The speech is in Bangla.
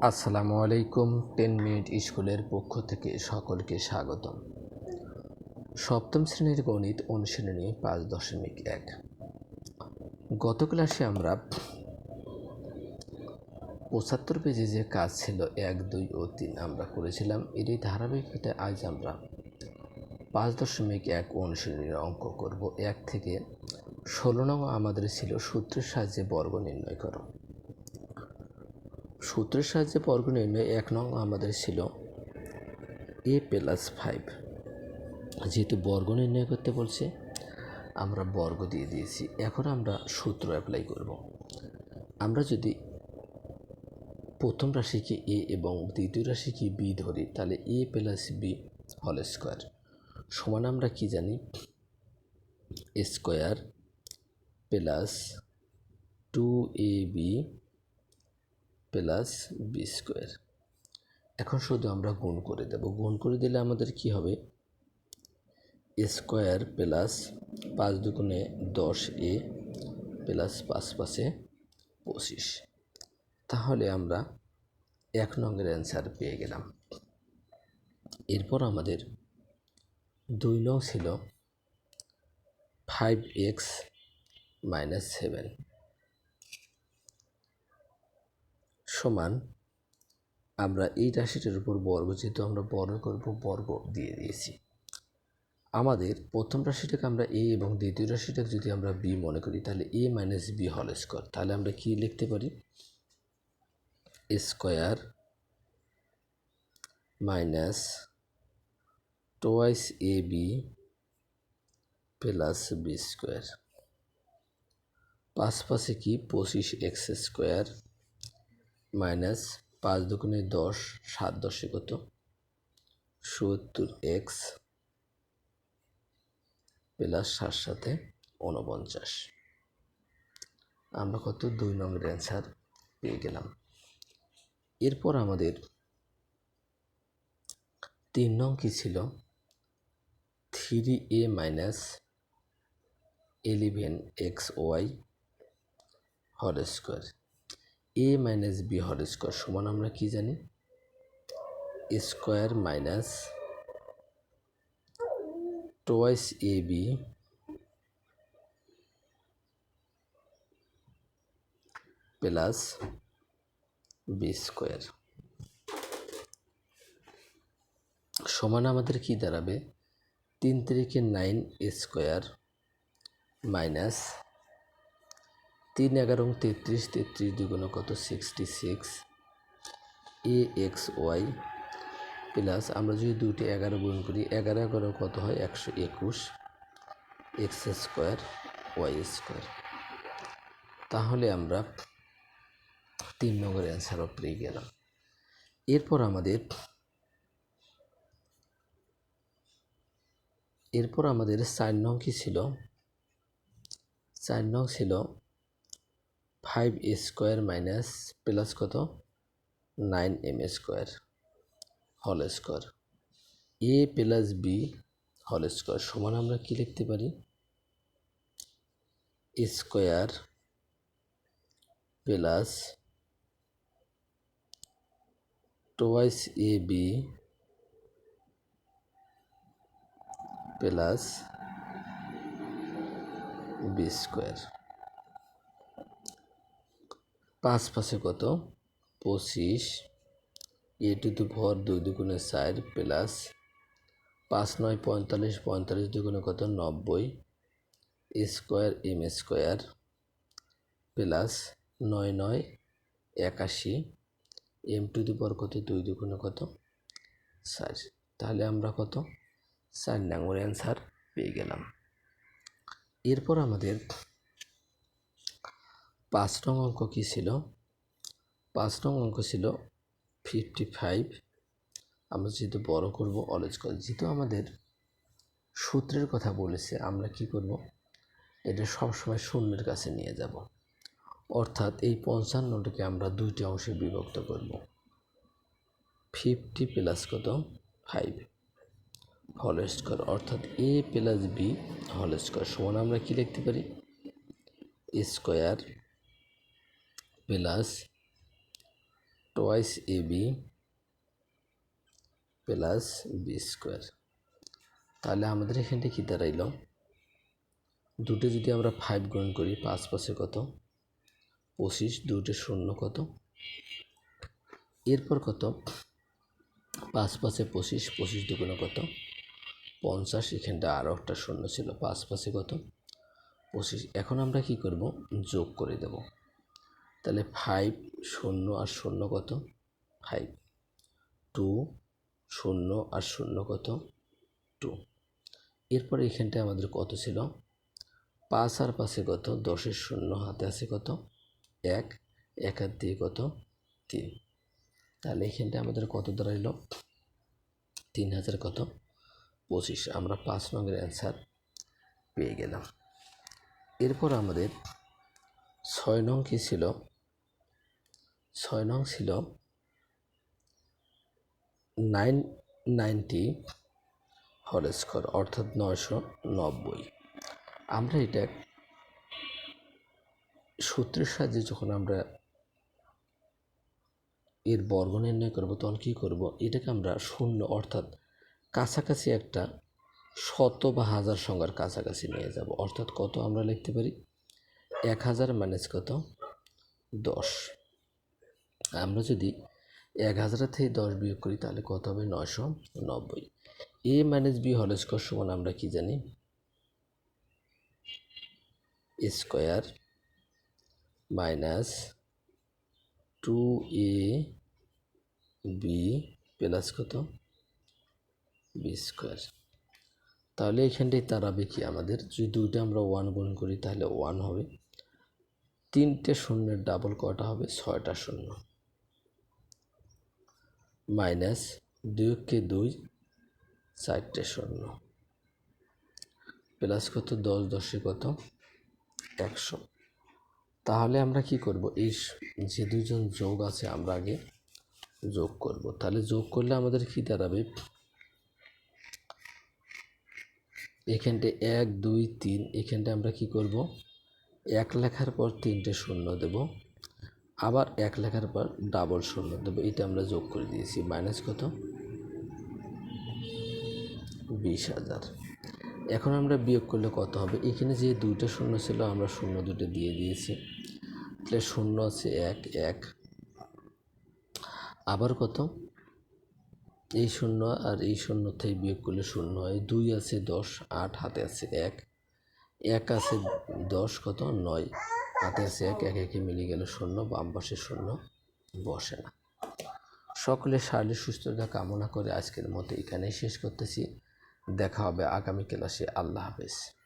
আসসালামু আলাইকুম। 10 মিনিট স্কুলের পক্ষ থেকে সকলকে স্বাগতম। সপ্তম শ্রেণীর গণিত অনুশীলনী 5.1। গত ক্লাসে আমরা 75 পেজে যে কাজ ছিল 1, 2 ও 3 আমরা করেছিলাম। এরই ধারাবাহিকতায় আজ আমরা 5.1 অনুশীলনীর অঙ্ক করব। 1 থেকে 16 নং আমাদের ছিল সূত্রের সাহায্যে বর্গ নির্ণয় করো। সূত্রের সাহায্যে বর্গ নির্ণয় 1 নং আমাদের ছিল a + 5। যেহেতু বর্গ নির্ণয় করতে বলছে আমরা বর্গ দিয়ে দিয়েছি। এখন আমরা সূত্র অ্যাপ্লাই করব। আমরা যদি প্রথম রাশিকে a এবং দ্বিতীয় রাশিকে b ধরি, তাহলে a + b হোল স্কোয়ার সমান আমরা কি জানি, square plus 2ab plus b square. এখন শুধু আমরা গুণ করে দেব। গুণ করে দিলে আমাদের কি হবে, স্কোয়ার প্লাস 5 দুগুণে 10a প্লাস 5 5-এ 25। তাহলে আমরা 1 নংয়ের অ্যান্সার পেয়ে গেলাম। এরপর আমাদের 2 নং ছিল 5x - 7 সমান আমরা এই রাশিটার উপর বর্গ, যেহেতু আমরা বর্গ করব, বর্গ দিয়ে দিয়েছি। আমাদের প্রথম রাশিটাকে আমরা a এবং দ্বিতীয় রাশিটাকে যদি আমরা b মনে করি, তাহলে a - b হোল স্কোয়ার। তাহলে আমরা কি লিখতে পারি, square minus twice ab plus b square. 5 5-এ কি 25x স্কোয়ার মাইনাস 5 দুগুণে 10, 7 10-এ কত 70x প্লাস 7 7-এ 49। আমরা কত 2 নম্বরের অ্যান্সার পেয়ে গেলাম। এরপর আমাদের 3 নং কি ছিল, 3a - 11xy whole square. a - b whole square সমান আমরা কি জানি, square minus twice ab plus b square সমান আমাদের কি দাঁড়াবে, 3 3-এ 9 স্কোয়ার মাইনাস 3 11 33, 33 দুগুণে কত 66 axy প্লাস আমরা যদি 2টি 11 গুণ করি, 11 11 কত হয় 121 x স্কোয়ার y স্কোয়ার। তাহলে আমরা 3 নম্বর অ্যান্সারও পেয়ে গেলাম। এরপর আমাদের 4 নং কি ছিল, 4 নং ছিল 5a স্কোয়ার মাইনাস প্লাস কত 9m square whole square. a plus b whole square সমান আমরা কি লিখতে পারি, square plus twice ab plus b square. 5 5-এ কত 25, a টু দি পাওয়ার 2 দুগুণে 4 প্লাস 5 9 45, 45 দুগুণে কত 90 square m square plus 9 9 81 m to the power কত 2 দুগুণে কত 4। তাহলে আমরা কত 4 নম্বর অ্যান্সার পেয়ে গেলাম। এরপর আমাদের 5 নং অঙ্ক কী ছিল, 5 নং অঙ্ক ছিল 55। আমরা যেহেতু বড় করব অলওয়েজ কল, যেহেতু আমাদের সূত্রের কথা বলেছে, আমরা কি করব, এটা সবসময় শূন্যের কাছে নিয়ে যাব। অর্থাৎ এই 55টাকে আমরা 2টি অংশে বিভক্ত করব। 50 প্লাস কত 5 হোল স্কোয়ার, অর্থাৎ a plus b whole square সমান আমরা কি লিখতে পারি, square plus twice A B plus B square. তাহলে আমাদের এখানটা কী দাঁড়াইল, দুটো যদি আমরা 5 গুণ করি 5 পাশে কত 25, দুটো শূন্য কত, এরপর কত 5 পাশে 25, 25 দুগুণে কত 50, এখানটা আরও একটা শূন্য ছিল, 5 পাশে কত 25। এখন আমরা কি করব, যোগ করে দেব। তাহলে 5 শূন্য আর শূন্য কত 5, 2 শূন্য আর শূন্য কত 2। এরপর এখানটায় আমাদের কত ছিল 5 আর পাশে কত 10 শূন্য, হাতে আছে কত 1, 1 হাত দিয়ে কত 3। তাহলে এখানটায় আমাদের কত দাঁড়াইল 3000 কত 25। আমরা 5 নংয়ের অ্যান্সার পেয়ে গেলাম। এরপর আমাদের 6 নং কী ছিল, 6 নং ছিল 990 হোল স্কোয়ার অর্থাৎ 990। আমরা এটা সূত্রের সাহায্যে যখন আমরা এর বর্গ নির্ণয় করব তখন কী করব, এটাকে আমরা শূন্য অর্থাৎ কাছাকাছি একটা শত বা হাজার সংখ্যার কাছাকাছি নিয়ে যাব। অর্থাৎ কত আমরা লিখতে পারি 1000 মাইনাস কত 10। আমরা যদি 1000 থেকে 10 বিয়োগ করি তাহলে কত হবে 990। A minus B whole square সমান আমরা কি জানি, square minus 2a B plus কত বি স্কোয়ার। তাহলে এখানটায় দাঁড়াবে কি আমাদের, যদি দুইটা আমরা 1 গুণ করি তাহলে 1 হবে, 3টে শূন্যের ডাবল কটা হবে 6টা শূন্য, মাইনাস 2 2 4টে শূন্য, প্লাস কত 10 10 কত 100। তাহলে আমরা কি করব, এই যে দুইজন যোগ আছে আমরা আগে যোগ করব। তাহলে যোগ করলে আমাদের কি দাঁড়াবে, এখানটা 1 2 3, এখানটা আমরা কি করব 1 লেখার পর 3টে শূন্য দেব, আবার 1 লেখার পর ডাবল শূন্য দেব, এটা আমরা যোগ করে দিয়েছি, মাইনাস কত 20,000। এখন আমরা বিয়োগ করলে কত হবে, এখানে যে দুইটা শূন্য ছিল আমরা শূন্য দুটো দিয়ে দিয়েছি, তাহলে শূন্য আছে 1 1, আবার কত এই শূন্য আর এই শূন্য থেকে বিয়োগ করলে শূন্য হয়, 2 আছে 10, 8 হাতে আছে 1, 1 আছে 10 কত 9, হাতে আছে 1, 1 একে মিলে গেল শূন্য, বাম পাশে শূন্য বসে না। সকলে শারীরিক সুস্থতা কামনা করে আজকের মতো এখানেই শেষ করতেছি। দেখা হবে আগামী ক্লাসে। আল্লাহ হাফেজ।